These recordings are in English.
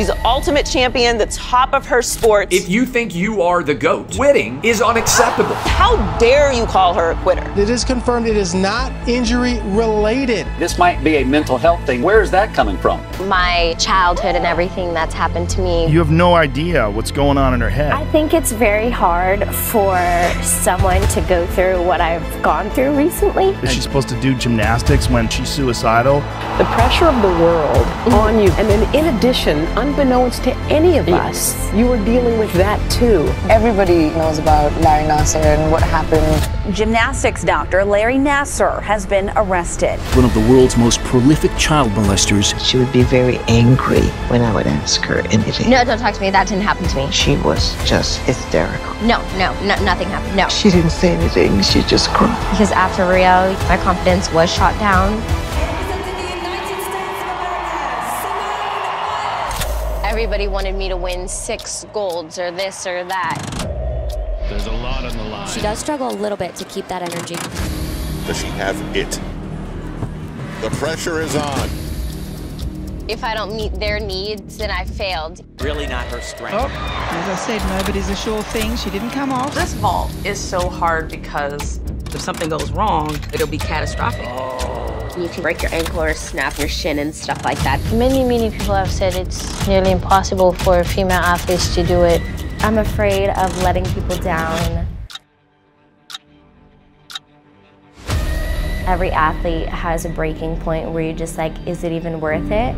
She's an ultimate champion, the top of her sport. If you think you are the GOAT, quitting is unacceptable. How dare you call her a quitter? It is confirmed it is not injury related. This might be a mental health thing. Where is that coming from? My childhood and everything that's happened to me. You have no idea what's going on in her head. I think it's very hard for someone to go through what I've gone through recently. Is she supposed to do gymnastics when she's suicidal? The pressure of the world on you, and then in addition, unbeknownst to any of us, you were dealing with that too. Everybody knows about Larry Nassar and what happened. Gymnastics doctor Larry Nassar has been arrested. One of the world's most prolific child molesters. She would be very angry when I would ask her anything. No, don't talk to me. That didn't happen to me. She was just hysterical. No, nothing happened. No. She didn't say anything. She just cried. Because after Rio, my confidence was shot down. Everybody wanted me to win 6 golds or this or that. There's a lot on the line. She does struggle a little bit to keep that energy. Does she have it? The pressure is on. If I don't meet their needs, then I failed. Really not her strength. Oh, as I said, nobody's a sure thing. She didn't come off. This vault is so hard because if something goes wrong, it'll be catastrophic. You can break your ankle or snap your shin and stuff like that. Many people have said it's nearly impossible for female athletes to do it. I'm afraid of letting people down. Every athlete has a breaking point where you're just like, is it even worth it?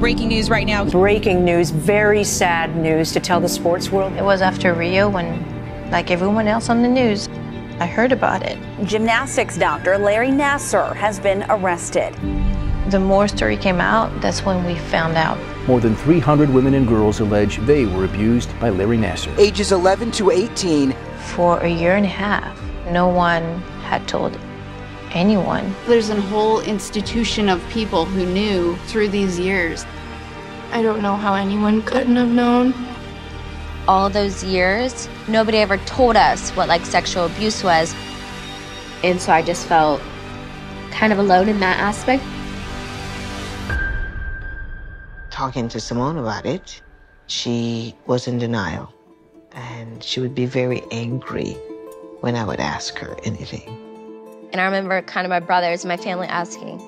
Breaking news right now. Breaking news, very sad news to tell the sports world. It was after Rio when, like everyone else on the news, I heard about it. Gymnastics doctor Larry Nassar has been arrested. The more story came out, that's when we found out. More than 300 women and girls allege they were abused by Larry Nassar. Ages 11 to 18. For a year and a half, no one had told anyone. There's a whole institution of people who knew through these years. I don't know how anyone couldn't have known. All those years, nobody ever told us what like sexual abuse was. And so I just felt kind of alone in that aspect. Talking to Simone about it, she was in denial. And she would be very angry when I would ask her anything. And I remember kind of my brothers and my family asking,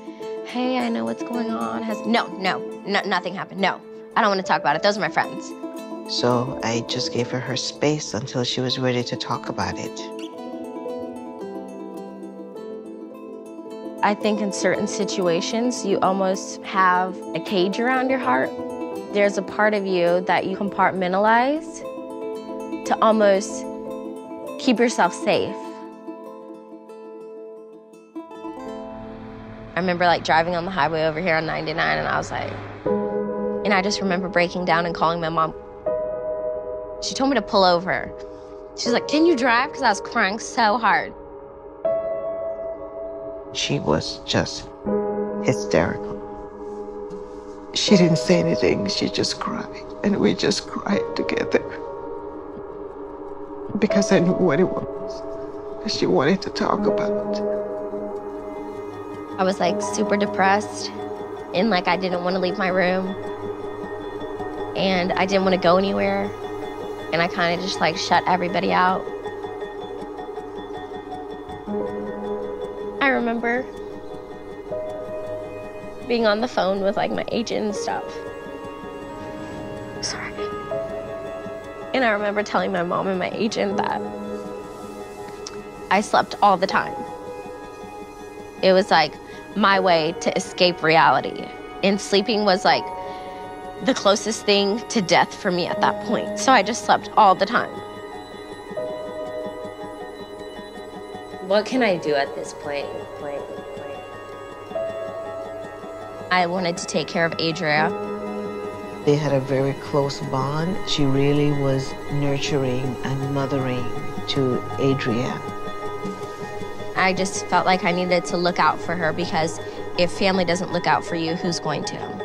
hey, I know what's going on. No, nothing happened. No, I don't want to talk about it. Those are my friends. So I just gave her space until she was ready to talk about it. I think in certain situations, you almost have a cage around your heart. There's a part of you that you compartmentalize to almost keep yourself safe. I remember like driving on the highway over here on 99 and I was like, and I just remember breaking down and calling my mom. She told me to pull over. She's like, can you drive? Because I was crying so hard. She was just hysterical. She didn't say anything, she just cried. And we just cried together. Because I knew what it was that she wanted to talk about. I was like super depressed and like I didn't want to leave my room. And I didn't want to go anywhere. And I kind of just like shut everybody out. I remember being on the phone with like my agent and stuff. Sorry. And I remember telling my mom and my agent that I slept all the time. It was like my way to escape reality. And sleeping was like the closest thing to death for me at that point. So I just slept all the time. What can I do at this point? I wanted to take care of Adria. They had a very close bond. She really was nurturing and mothering to Adria. I just felt like I needed to look out for her because if family doesn't look out for you, who's going to?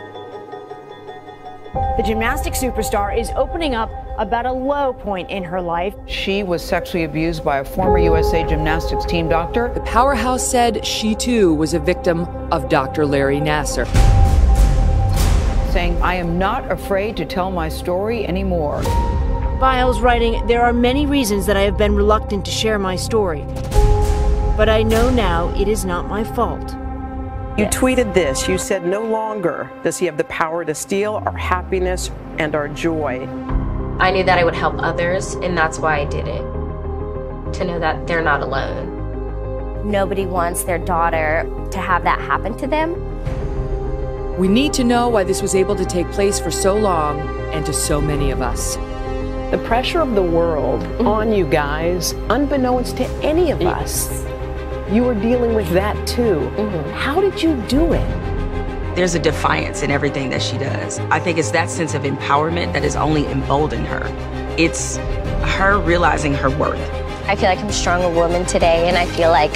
The gymnastics superstar is opening up about a low point in her life. She was sexually abused by a former USA gymnastics team doctor. The powerhouse said she too was a victim of Dr. Larry Nassar. saying, "I am not afraid to tell my story anymore." Biles writing, "There are many reasons that I have been reluctant to share my story, but I know now it is not my fault." You tweeted this. You said, "No longer does he have the power to steal our happiness and our joy." I knew that I would help others, and that's why I did it. To know that they're not alone. Nobody wants their daughter to have that happen to them. We need to know why this was able to take place for so long and to so many of us. The pressure of the world on you guys, unbeknownst to any of us. You were dealing with that too. How did you do it? There's a defiance in everything that she does. I think it's that sense of empowerment that has only emboldened her. It's her realizing her worth. I feel like I'm a stronger woman today, and I feel like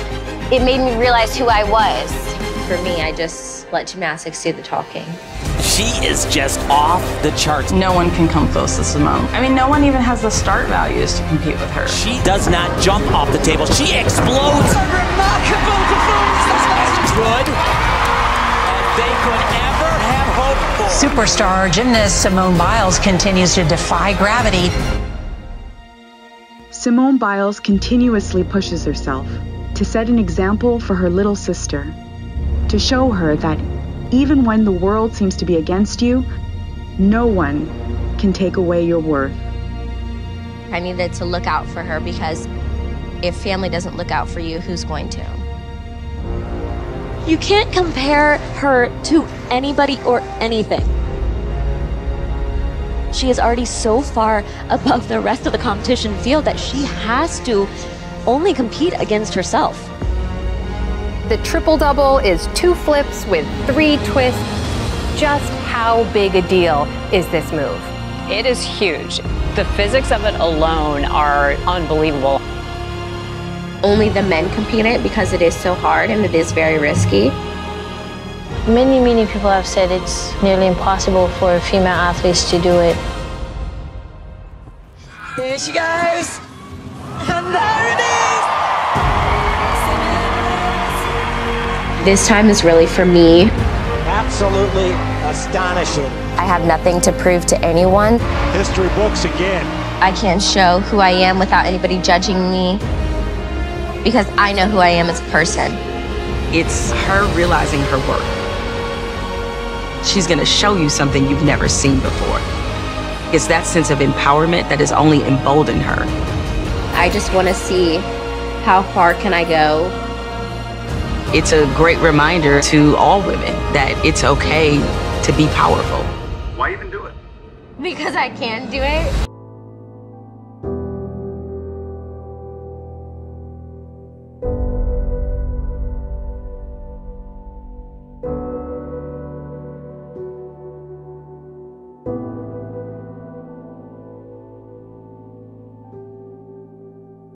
it made me realize who I was. For me, I just let gymnastics do the talking. She is just off the charts. No one can come close to Simone. I mean, no one even has the start values to compete with her. She does not jump off the table. She explodes. A remarkable performance. As good as they could ever have hoped for. Superstar gymnast Simone Biles continues to defy gravity. Simone Biles continuously pushes herself to set an example for her little sister, to show her that even when the world seems to be against you, no one can take away your worth. I needed to look out for her because if family doesn't look out for you, who's going to? You can't compare her to anybody or anything. She is already so far above the rest of the competition field that she has to only compete against herself. The triple-double is 2 flips with 3 twists. Just how big a deal is this move? It is huge. The physics of it alone are unbelievable. Only the men compete it because it is so hard and it is very risky. Many people have said it's nearly impossible for female athletes to do it. There she goes. And there it is. This time is really for me. Absolutely astonishing. I have nothing to prove to anyone. History books again. I can't show who I am without anybody judging me because I know who I am as a person. It's her realizing her worth. She's gonna show you something you've never seen before. It's that sense of empowerment that has only emboldened her. I just wanna see how far can I go. It's a great reminder to all women that it's okay to be powerful. Why even do it? Because I can do it.